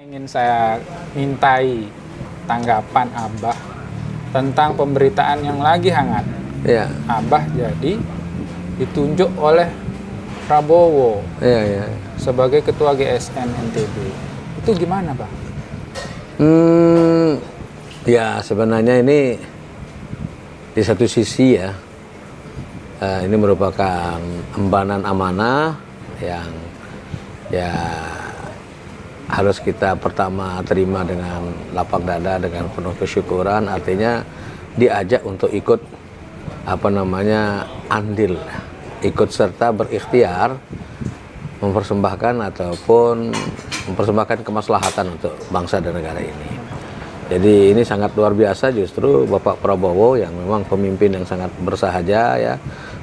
Ingin saya mintai tanggapan Abah tentang pemberitaan yang lagi hangat. Ya. Abah jadi ditunjuk oleh Prabowo sebagai Ketua GSN NTB. Itu gimana, Bang? Ya sebenarnya ini di satu sisi ya, ini merupakan embanan amanah yang ya harus kita pertama terima dengan lapang dada, dengan penuh kesyukuran. Artinya diajak untuk ikut andil, ikut serta berikhtiar mempersembahkan ataupun mempersembahkan kemaslahatan untuk bangsa dan negara ini. Jadi ini sangat luar biasa justru Bapak Prabowo yang memang pemimpin yang sangat bersahaja ya,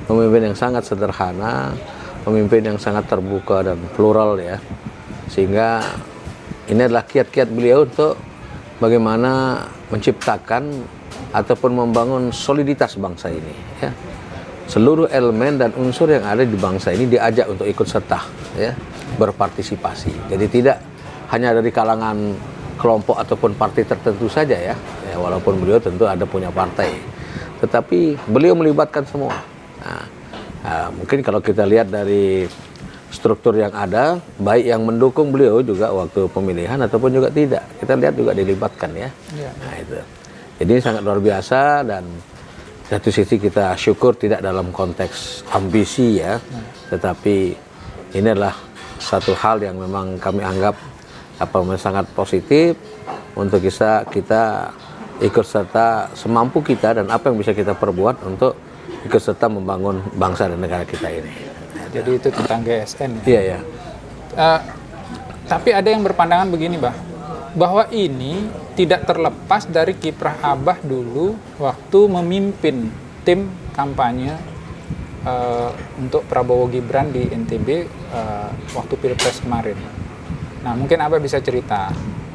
pemimpin yang sangat sederhana, pemimpin yang sangat terbuka dan plural ya. Sehingga ini adalah kiat-kiat beliau untuk bagaimana menciptakan ataupun membangun soliditas bangsa ini ya. Seluruh elemen dan unsur yang ada di bangsa ini diajak untuk ikut serta ya, berpartisipasi. Jadi tidak hanya dari kalangan kelompok ataupun partai tertentu saja ya, walaupun beliau tentu ada punya partai, tetapi beliau melibatkan semua. Mungkin kalau kita lihat dari struktur yang ada, baik yang mendukung beliau juga waktu pemilihan ataupun juga tidak, kita lihat juga dilibatkan ya. Nah itu, jadi sangat luar biasa. Dan satu sisi kita syukur tidak dalam konteks ambisi ya, tetapi ini adalah satu hal yang memang kami anggap sangat positif untuk kita ikut serta semampu kita dan apa yang bisa kita perbuat untuk ikut serta membangun bangsa dan negara kita ini. Jadi itu tentang GSN ya? Iya ya. Tapi ada yang berpandangan begini, bahwa ini tidak terlepas dari kiprah Abah dulu waktu memimpin tim kampanye untuk Prabowo Gibran di NTB waktu Pilpres kemarin. Nah, mungkin Abah bisa cerita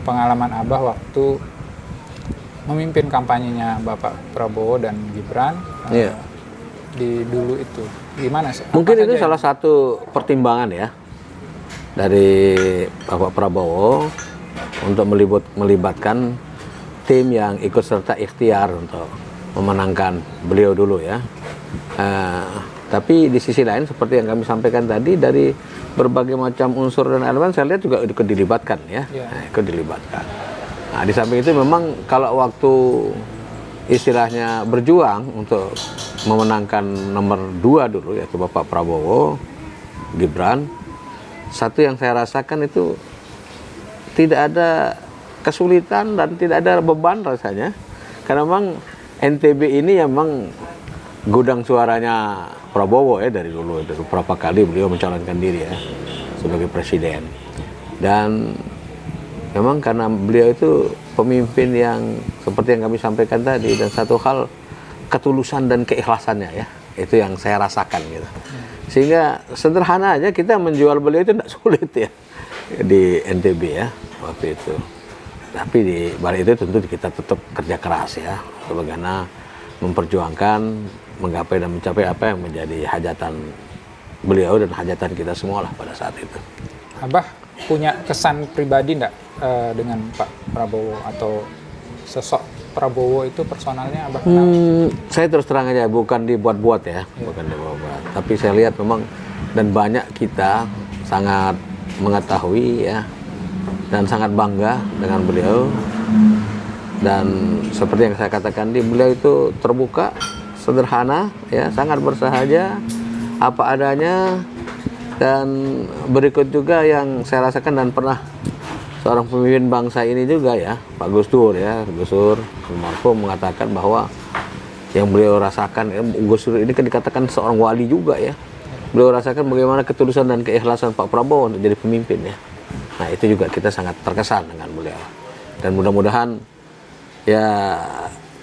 pengalaman Abah waktu memimpin kampanyenya Bapak Prabowo dan Gibran di dulu itu. Gimana sih? Mungkin itu salah satu pertimbangan ya dari Bapak Prabowo untuk melibatkan tim yang ikut serta ikhtiar untuk memenangkan beliau dulu ya. Tapi di sisi lain seperti yang kami sampaikan tadi, dari berbagai macam unsur dan elemen saya lihat juga ikut dilibatkan ya. Ikut dilibatkan. Nah, di samping itu memang kalau waktu istilahnya berjuang untuk memenangkan nomor 2 dulu yaitu Bapak Prabowo Gibran, satu yang saya rasakan itu tidak ada kesulitan dan tidak ada beban rasanya, karena memang NTB ini memang gudang suaranya Prabowo ya dari dulu. Dari beberapa kali beliau mencalonkan diri ya sebagai presiden, dan memang karena beliau itu pemimpin yang seperti yang kami sampaikan tadi, dan satu hal ketulusan dan keikhlasannya ya, itu yang saya rasakan gitu. Sehingga sederhana aja kita menjual beliau itu tidak sulit ya di NTB ya waktu itu. Tapi di balik itu tentu kita tetap kerja keras ya, bagaimana memperjuangkan, menggapai dan mencapai apa yang menjadi hajatan beliau dan hajatan kita semua lah pada saat itu. Abah punya kesan pribadi enggak dengan Pak Prabowo, atau sosok Prabowo itu personalnya Abah kenal? Saya terus terang aja, bukan dibuat-buat ya, bukan dibuat-buat. Tapi saya lihat memang, dan banyak kita sangat mengetahui ya, dan sangat bangga dengan beliau. Dan seperti yang saya katakan, beliau itu terbuka, sederhana ya, sangat bersahaja, apa adanya. Dan berikut juga yang saya rasakan dan pernah seorang pemimpin bangsa ini juga ya, Pak Gus Dur ya, Gus Dur almarhum mengatakan bahwa yang beliau rasakan, Gus Dur ini kan dikatakan seorang wali juga ya, beliau rasakan bagaimana ketulusan dan keikhlasan Pak Prabowo untuk jadi pemimpin ya. Nah itu juga kita sangat terkesan dengan beliau, dan mudah-mudahan ya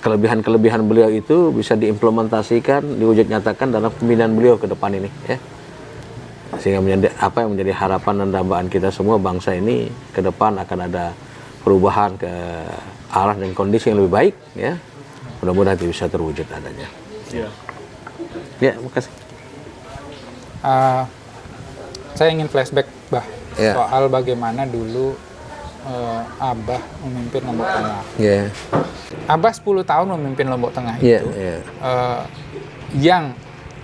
kelebihan-kelebihan beliau itu bisa diimplementasikan, diwujud nyatakan dalam pembinaan beliau ke depan ini ya. Sehingga menjadi apa yang menjadi harapan dan dambaan kita semua, bangsa ini ke depan akan ada perubahan ke arah dan kondisi yang lebih baik ya. Mudah-mudahan itu bisa terwujud adanya. Ya, makasih. Saya ingin flashback soal bagaimana dulu Abah memimpin Lombok Tengah. Yeah. Abah 10 tahun memimpin Lombok Tengah Yeah, itu, yeah. yang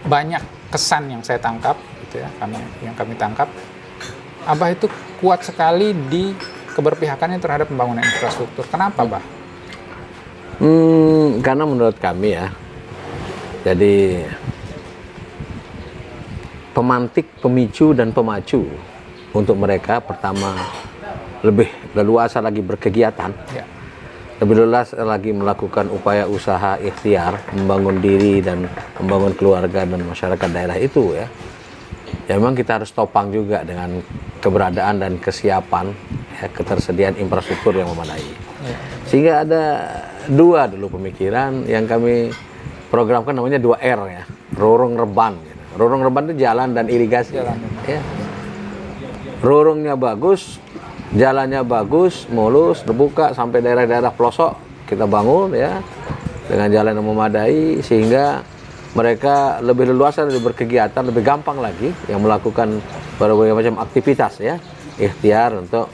banyak kesan yang saya tangkap, gitu ya, yang kami tangkap, Abah itu kuat sekali di keberpihakannya terhadap pembangunan infrastruktur. Kenapa, Bah? Karena menurut kami ya, jadi pemantik, pemicu, dan pemacu untuk mereka pertama lebih leluasa lagi berkegiatan, Ya. lebih leluasa lagi melakukan upaya usaha ikhtiar, membangun diri dan membangun keluarga dan masyarakat daerah itu ya. Ya memang kita harus topang juga dengan keberadaan dan kesiapan ya, ketersediaan infrastruktur yang memadai. Ya. Sehingga ada dua dulu pemikiran yang kami programkan, namanya 2R ya, Rorong Reban. Gitu. Rorong Reban itu jalan dan irigasi. Jalan. Ya. Rorongnya bagus, jalannya bagus, mulus, terbuka sampai daerah-daerah pelosok kita bangun ya dengan jalan yang memadai sehingga mereka lebih leluasa dari berkegiatan, lebih gampang lagi yang melakukan berbagai macam aktivitas ya, ikhtiar untuk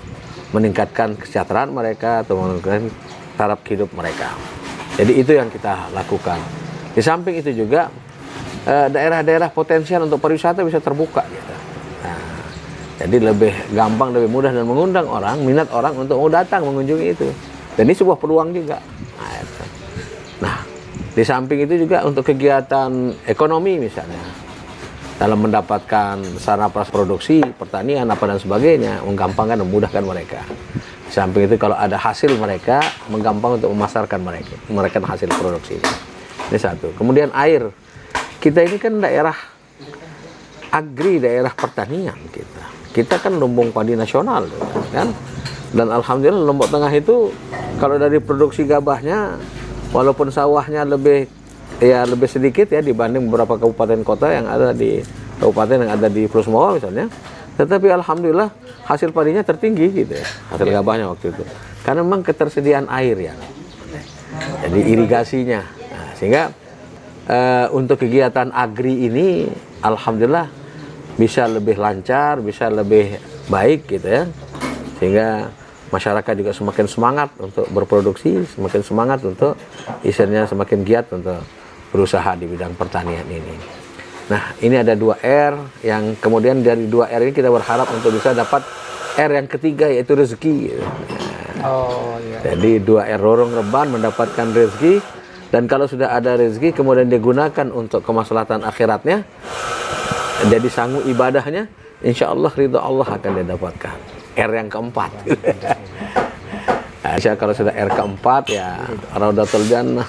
meningkatkan kesejahteraan mereka atau meningkatkan taraf hidup mereka. Jadi itu yang kita lakukan. Di samping itu juga daerah-daerah potensial untuk pariwisata bisa terbuka gitu. Nah, jadi lebih gampang, lebih mudah dan mengundang orang, minat orang untuk mau datang mengunjungi itu. Dan ini sebuah peluang juga. Nah, di samping itu juga untuk kegiatan ekonomi misalnya, dalam mendapatkan sarana praproduksi, pertanian, apa dan sebagainya, menggampangkan dan memudahkan mereka. Di samping itu kalau ada hasil mereka, menggampang untuk memasarkan mereka hasil produksi. Ini satu. Kemudian air. Kita ini kan daerah agri, daerah pertanian kita. Kita kan lumbung padi nasional kan. Dan alhamdulillah Lombok Tengah itu kalau dari produksi gabahnya, walaupun sawahnya lebih sedikit ya dibanding beberapa kabupaten kota yang ada di kabupaten yang ada di Pulau Sumbawa misalnya, tetapi alhamdulillah hasil padinya tertinggi gitu ya, hasil gabahnya waktu itu. Karena memang ketersediaan air ya. Jadi irigasinya. Nah, sehingga untuk kegiatan agri ini alhamdulillah bisa lebih lancar, bisa lebih baik gitu ya. Sehingga masyarakat juga semakin semangat untuk berproduksi, semakin semangat untuk istilahnya semakin giat untuk berusaha di bidang pertanian ini. Nah, ini ada 2R yang kemudian dari 2R ini kita berharap untuk bisa dapat R yang ketiga yaitu rezeki. Oh iya. Jadi 2R Rorong Reban mendapatkan rezeki, dan kalau sudah ada rezeki kemudian digunakan untuk kemaslahatan akhiratnya, jadi sanggup ibadahnya, insya Allah ridha Allah akan didapatkan. R yang keempat. Nah, kalau sudah R keempat ya Raudatul Jannah,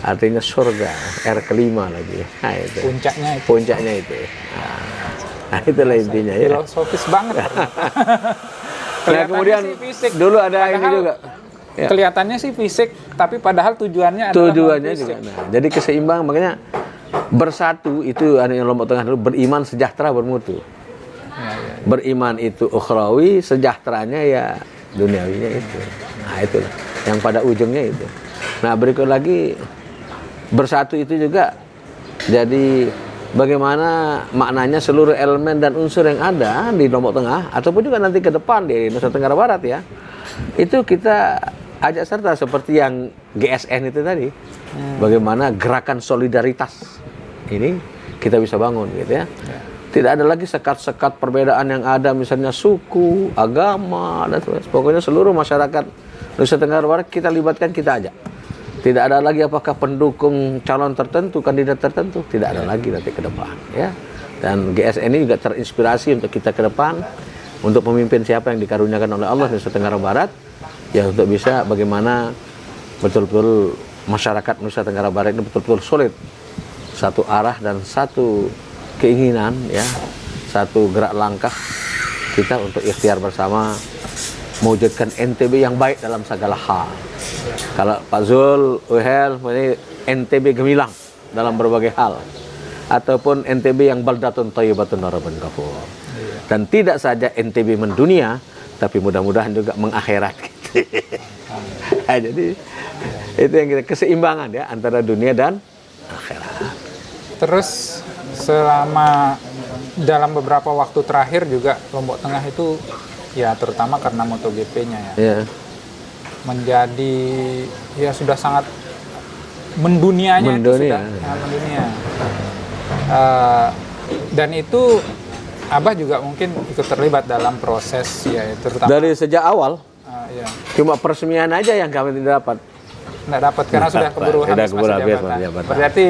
artinya surga. R kelima lagi. Nah, itu. Puncaknya itu. Nah, itulah intinya ya. Filosofis banget. Nah, kemudian fisik. dulu ada ini juga. Ya. Kelihatannya sih fisik, tapi padahal tujuannya adalah juga. Nah, jadi keseimbangan, makanya bersatu itu ada yang Lombok Tengah dulu, beriman, sejahtera, bermutu. Ya. Beriman itu ukhrawi, sejahteranya ya duniawinya itu. Nah, itu yang pada ujungnya itu. Nah, berikut lagi bersatu itu juga jadi bagaimana maknanya seluruh elemen dan unsur yang ada di Lombok Tengah ataupun juga nanti ke depan di Nusa Tenggara Barat ya. Itu kita ajak serta seperti yang GSN itu tadi. Bagaimana gerakan solidaritas ini kita bisa bangun gitu ya. Tidak ada lagi sekat-sekat perbedaan yang ada, misalnya suku, agama, dan sebagainya. Pokoknya seluruh masyarakat Nusa Tenggara Barat kita libatkan, kita ajak. Tidak ada lagi apakah pendukung calon tertentu, kandidat tertentu, tidak ada lagi nanti ke depan ya. Dan GSN ini juga terinspirasi untuk kita ke depan, untuk memimpin siapa yang dikaruniakan oleh Allah di Nusa Tenggara Barat, ya untuk bisa bagaimana betul-betul masyarakat Nusa Tenggara Barat ini betul-betul solid, satu arah dan satu keinginan ya, satu gerak langkah kita untuk ikhtiar bersama mewujudkan NTB yang baik dalam segala hal. Kalau Pak Zul, Uhel, ini NTB gemilang dalam berbagai hal, ataupun NTB yang baldatun thayyibatun warabun ghafur. Dan tidak saja NTB mendunia, tapi mudah-mudahan juga mengakhirat. Nah, jadi itu yang kita keseimbangan ya antara dunia dan akhirat. Terus selama dalam beberapa waktu terakhir juga Lombok Tengah itu ya terutama karena MotoGP-nya ya, Ya. menjadi ya sudah sangat mendunianya, itu Mendunia. sudah sangat mendunia. Dan itu Abah juga mungkin ikut terlibat dalam proses ya, terutama Dari sejak awal, ya, cuma peresmian aja yang kami tidak dapat. nggak dapat karena sudah keburu Sudah habis keburu masa habis jabatan. masa jabatan. Berarti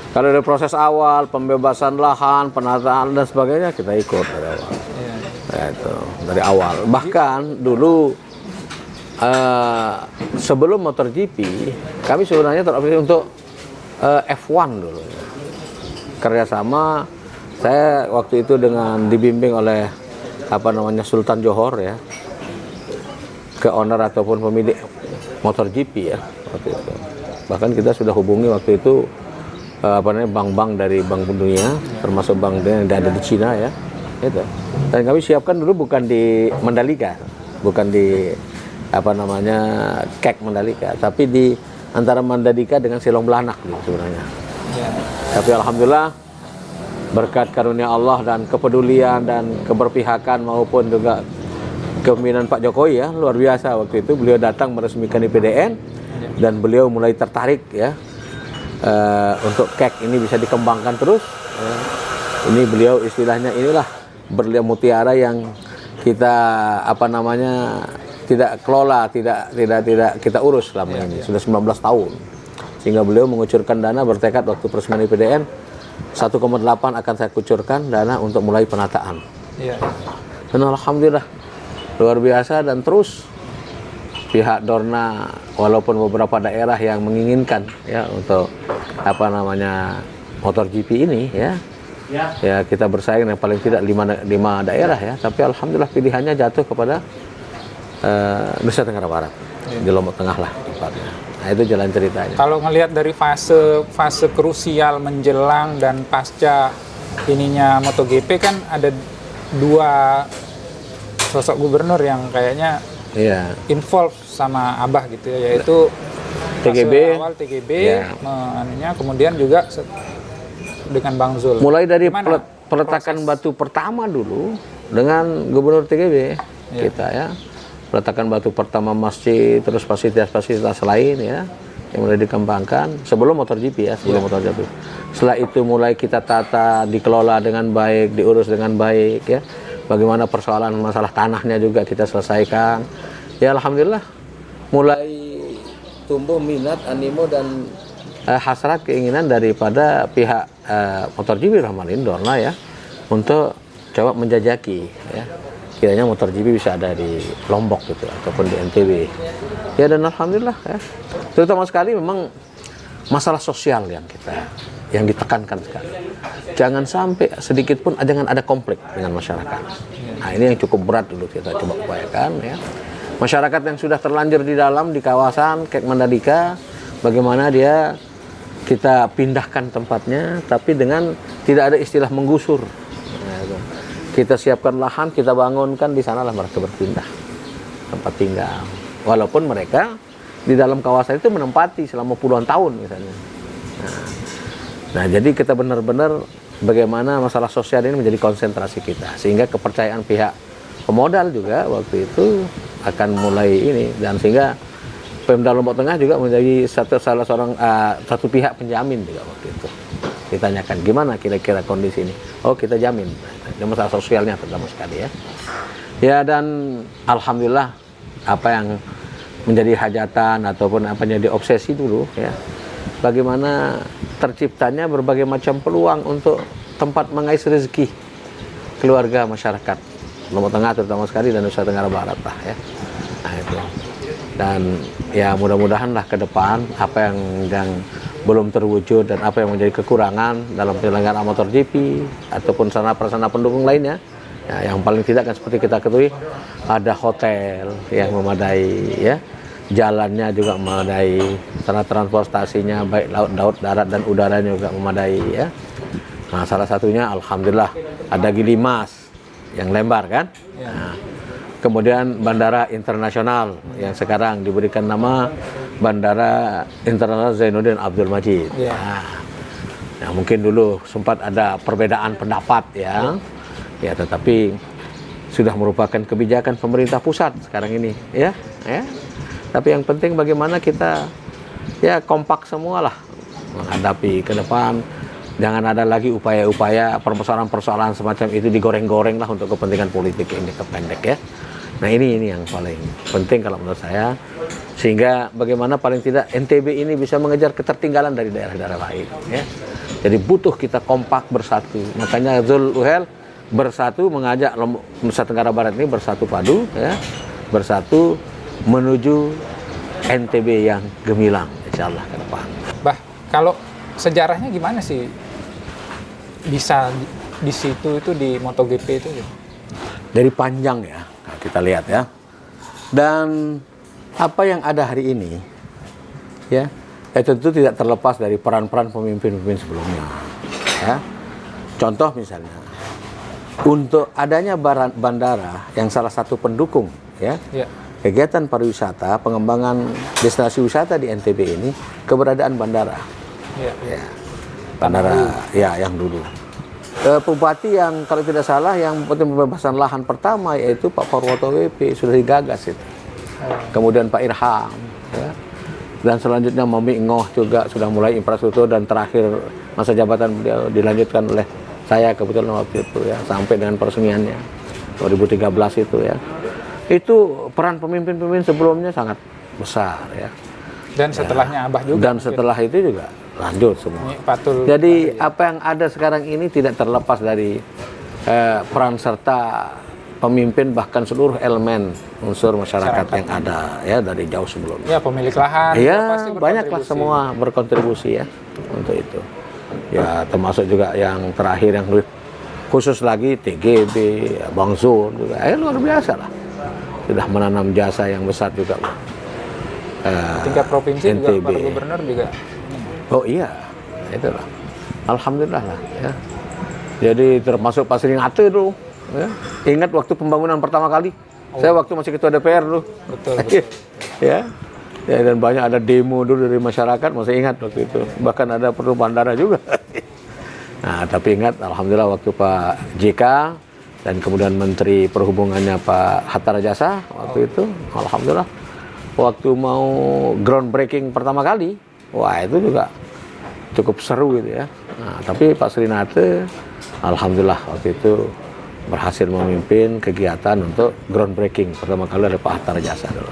Kalau dari proses awal, pembebasan lahan, penataan dan sebagainya kita ikut dari awal. ya, Ya, itu dari awal. Bahkan dulu sebelum MotoGP, kami sebenarnya terobsesi untuk F1 dulu. Kerjasama saya waktu itu dengan dibimbing oleh Sultan Johor ya, ke owner ataupun pemilik MotoGP ya waktu itu. Bahkan kita sudah hubungi waktu itu bank-bank dari Bank Dunia, termasuk bank yang ada di Cina ya, itu. Dan kami siapkan dulu bukan di Mandalika, bukan di Kek Mandalika, tapi di antara Mandalika dengan Silong Belanak gitu sebenarnya. ya, Tapi alhamdulillah berkat karunia Allah dan kepedulian dan keberpihakan maupun juga kepemimpinan Pak Jokowi ya, luar biasa waktu itu beliau datang meresmikan IPDN dan beliau mulai tertarik ya. Untuk kek ini bisa dikembangkan terus. Ini beliau istilahnya inilah berlian mutiara yang kita tidak kelola, tidak kita urus selama ini. Sudah 19 tahun. Sehingga beliau mengucurkan dana, bertekad waktu peresmian IPDN 1,8 akan saya kucurkan dana untuk mulai penataan. ya. Dan alhamdulillah luar biasa, dan terus pihak Dorna walaupun beberapa daerah yang menginginkan ya untuk MotoGP ini ya kita bersaing yang paling tidak 5 daerah ya, tapi alhamdulillah pilihannya jatuh kepada Nusa Tenggara Barat di Lombok Tengah lah tempatnya. Nah, itu jalan ceritanya. Kalau ngelihat dari fase krusial menjelang dan pasca ininya MotoGP kan ada 2 sosok gubernur yang kayaknya Iya. involve sama Abah gitu ya, yaitu TGB. fase awal TGB, Ya. kemudian juga dengan Bang Zul. Mulai dari Gimana peletakan proses? batu pertama dulu dengan Gubernur TGB kita ya. Peletakan batu pertama masjid, terus fasilitas-fasilitas lain ya yang mulai dikembangkan sebelum MotoGP ya, MotoGP. Setelah itu mulai kita tata, dikelola dengan baik, diurus dengan baik ya. Bagaimana persoalan masalah tanahnya juga kita selesaikan. Ya alhamdulillah mulai tumbuh minat, animo dan hasrat keinginan daripada pihak MotoGP Rahmanin Dorna ya untuk coba menjajaki ya. Kiranya MotoGP bisa ada di Lombok gitu ataupun di NTB. Ya dan alhamdulillah ya. Terutama sekali memang masalah sosial yang ditekankan sekali. Jangan sampai sedikit pun jangan ada konflik dengan masyarakat. Nah, ini yang cukup berat dulu kita coba upayakan ya. Masyarakat yang sudah terlanjur di dalam di kawasan Kek Mandalika, bagaimana dia kita pindahkan tempatnya tapi dengan tidak ada istilah menggusur. Kita siapkan lahan, kita bangunkan, di sanalah mereka berpindah tempat tinggal. Walaupun mereka di dalam kawasan itu menempati selama puluhan tahun misalnya. Nah, jadi kita benar-benar bagaimana masalah sosial ini menjadi konsentrasi kita, sehingga kepercayaan pihak pemodal juga waktu itu akan mulai ini, dan sehingga Pemda Lombok Tengah juga menjadi satu pihak penjamin juga waktu itu. Ditanyakan gimana kira-kira kondisi ini, oh kita jamin. Ini masalah sosialnya terutama sekali ya. Ya dan alhamdulillah apa yang menjadi hajatan ataupun apa yang jadi obsesi dulu ya, bagaimana terciptanya berbagai macam peluang untuk tempat mengais rezeki keluarga masyarakat Lombok Tengah terutama sekali dan Nusa Tenggara Barat lah ya. Nah itu. Dan ya mudah-mudahan lah ke depan apa yang belum terwujud dan apa yang menjadi kekurangan dalam penyelenggaraan MotoGP ataupun sarana-prasarana pendukung lainnya ya, yang paling tidak kan seperti kita ketahui ada hotel yang memadai ya, jalannya juga memadai, sarana transportasinya baik laut, darat dan udaranya juga memadai ya. Nah salah satunya alhamdulillah ada Gili Mas yang Lembar kan. Nah, kemudian bandara internasional yang sekarang diberikan nama Bandara Internasional Zainuddin Abdul Majid. Ya. Nah, mungkin dulu sempat ada perbedaan pendapat ya. Ya, tetapi sudah merupakan kebijakan pemerintah pusat sekarang ini, ya. Tapi yang penting bagaimana kita ya kompak semualah menghadapi ke depan. Jangan ada lagi upaya-upaya persoalan-persoalan semacam itu digoreng-goreng lah untuk kepentingan politik ini kependek ya. Nah ini yang paling penting kalau menurut saya, sehingga bagaimana paling tidak NTB ini bisa mengejar ketertinggalan dari daerah-daerah lain ya. Jadi butuh kita kompak bersatu. Makanya Zul Uhel bersatu mengajak Nusa Tenggara Barat ini bersatu padu ya, bersatu menuju NTB yang gemilang insyaallah ke depan. Bah, kalau sejarahnya gimana sih bisa di situ itu di MotoGP itu? Dari panjang ya, kita lihat ya. Dan apa yang ada hari ini ya, tentu tidak terlepas dari peran-peran pemimpin-pemimpin sebelumnya ya. Contoh misalnya untuk adanya bandara yang salah satu pendukung ya, kegiatan pariwisata, pengembangan destinasi wisata di NTB ini, keberadaan bandara ya. Bandara ya yang dulu Bupati yang kalau tidak salah yang pembebasan lahan pertama yaitu Pak Purwoto WP sudah digagas itu. Kemudian Pak Irham ya. Dan selanjutnya Mami Ngoh juga sudah mulai infrastruktur, dan terakhir masa jabatan beliau dilanjutkan oleh saya kebetulan waktu itu ya, sampai dengan peresmiannya 2013 itu ya. Itu peran pemimpin-pemimpin sebelumnya sangat besar ya. Dan setelahnya Abah juga. Dan setelah itu juga lanjut semua. Patul jadi apa yang ada sekarang ini tidak terlepas dari peran serta pemimpin, bahkan seluruh elemen unsur masyarakat yang ada ya dari jauh sebelumnya. Ya pemilik lahan. Ya banyaklah semua berkontribusi ya untuk itu. Ya termasuk juga yang terakhir yang lebih khusus lagi TGB, Bang Zul juga. Luar biasa lah. Sudah menanam jasa yang besar juga. Tingkat provinsi NTB. juga, para gubernur juga. Oh iya, itulah. Alhamdulillah lah ya. Jadi termasuk Pak Serinate dulu. Ya. Ingat waktu pembangunan pertama kali? Saya waktu masih ketua DPR dulu. Betul. ya. Ya, dan banyak ada demo dulu dari masyarakat, masih ingat waktu itu. Bahkan ada perlu bandara juga. Nah, tapi ingat alhamdulillah waktu Pak JK dan kemudian Menteri Perhubungannya Pak Hatta Rajasa waktu itu, alhamdulillah waktu mau groundbreaking pertama kali, wah itu juga cukup seru gitu ya. Nah, tapi Pak Serinate alhamdulillah waktu itu berhasil memimpin kegiatan untuk groundbreaking pertama kali oleh Pak Hatta Rajasa dulu.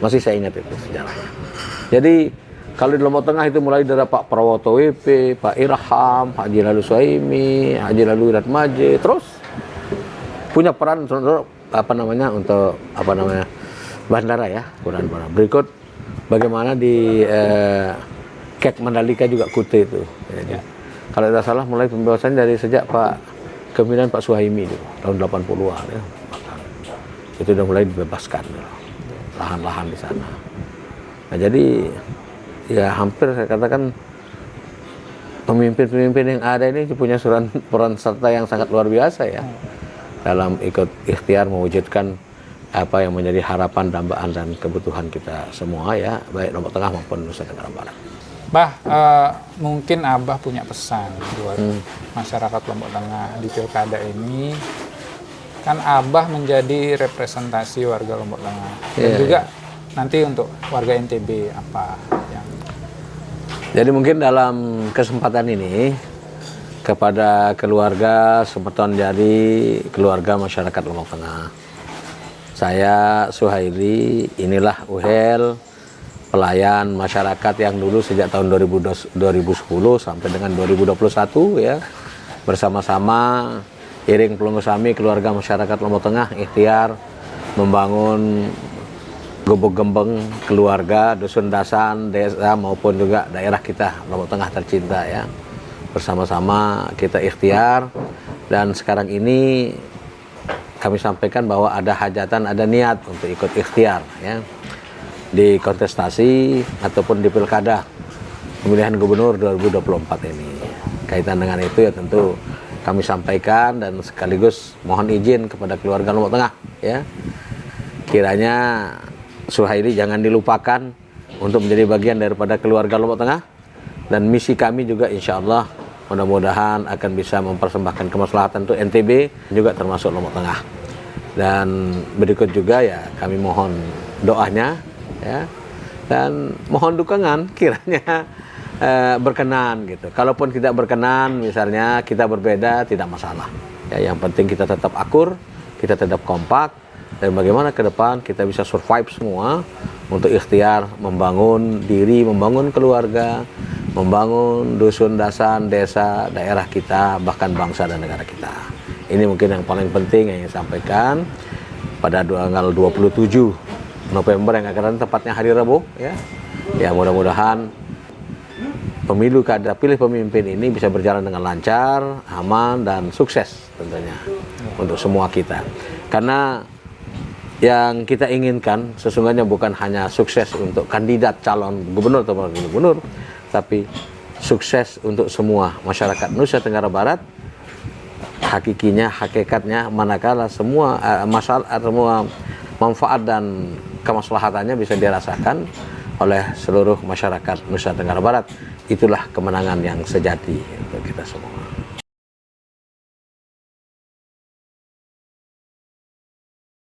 Masih saya ingat itu sejarahnya. Jadi kalau di Lombok Tengah itu mulai dari Pak Prawoto WP, Pak Irham, Haji Lalu Suhaimi, Haji Lalu Ratmaje, terus punya peran untuk bandara ya, bandara. Berikut bagaimana di Kek Mandalika juga Kute itu. Ya. Kalau tidak salah mulai pembebasan dari sejak kepemimpinan Pak Suhaimi itu tahun 80-an ya. Itu sudah mulai dibebaskan lahan-lahan di sana. Nah, jadi ya hampir saya katakan pemimpin-pemimpin yang ada ini punya peran serta yang sangat luar biasa ya dalam ikut ikhtiar mewujudkan apa yang menjadi harapan, dambaan dan kebutuhan kita semua ya, baik Lombok Tengah maupun Nusa Tenggara Barat. Bah, mungkin Abah punya pesan buat masyarakat Lombok Tengah di pilkada ini. Kan Abah menjadi representasi warga Lombok Tengah dan juga nanti untuk warga NTB apa yang. Jadi mungkin dalam kesempatan ini kepada keluarga Semeton Jari, keluarga masyarakat Lombok Tengah, saya Suhaili, inilah Uhel, pelayan masyarakat yang dulu sejak tahun 2010 sampai dengan 2021 ya, bersama-sama iring pelungusami keluarga masyarakat Lombok Tengah ikhtiar membangun gubuk-gembeng keluarga, dusun dasan, desa maupun juga daerah kita Lombok Tengah tercinta ya. Bersama-sama kita ikhtiar, dan sekarang ini kami sampaikan bahwa ada hajatan, ada niat untuk ikut ikhtiar ya di kontestasi ataupun di pilkada pemilihan gubernur 2024 ini. Kaitan dengan itu ya tentu kami sampaikan dan sekaligus mohon izin kepada keluarga Lombok Tengah ya. Kiranya Suhaili jangan dilupakan untuk menjadi bagian daripada keluarga Lombok Tengah, dan misi kami juga insya Allah mudah-mudahan akan bisa mempersembahkan kemaslahatan untuk NTB juga termasuk Lombok Tengah. Dan berikut juga ya kami mohon doanya ya, dan mohon dukungan kiranya berkenan gitu. Kalaupun tidak berkenan, misalnya kita berbeda, tidak masalah. Ya, yang penting kita tetap akur, kita tetap kompak, dan bagaimana ke depan kita bisa survive semua untuk ikhtiar membangun diri, membangun keluarga, membangun dusun, dasan, desa, daerah kita, bahkan bangsa dan negara kita. Ini mungkin yang paling penting yang saya sampaikan pada tanggal 27 November yang akan datang, tepatnya hari Rabu ya. Ya, mudah-mudahan pemilu kada pilih pemimpin ini bisa berjalan dengan lancar, aman, dan sukses tentunya untuk semua kita. Karena yang kita inginkan sesungguhnya bukan hanya sukses untuk kandidat calon gubernur atau wakil gubernur, tapi sukses untuk semua masyarakat Nusa Tenggara Barat. Hakikinya, hakikatnya, manakala semua masalah, semua manfaat dan kemaslahatannya bisa dirasakan oleh seluruh masyarakat Nusa Tenggara Barat. Itulah kemenangan yang sejati untuk kita semua.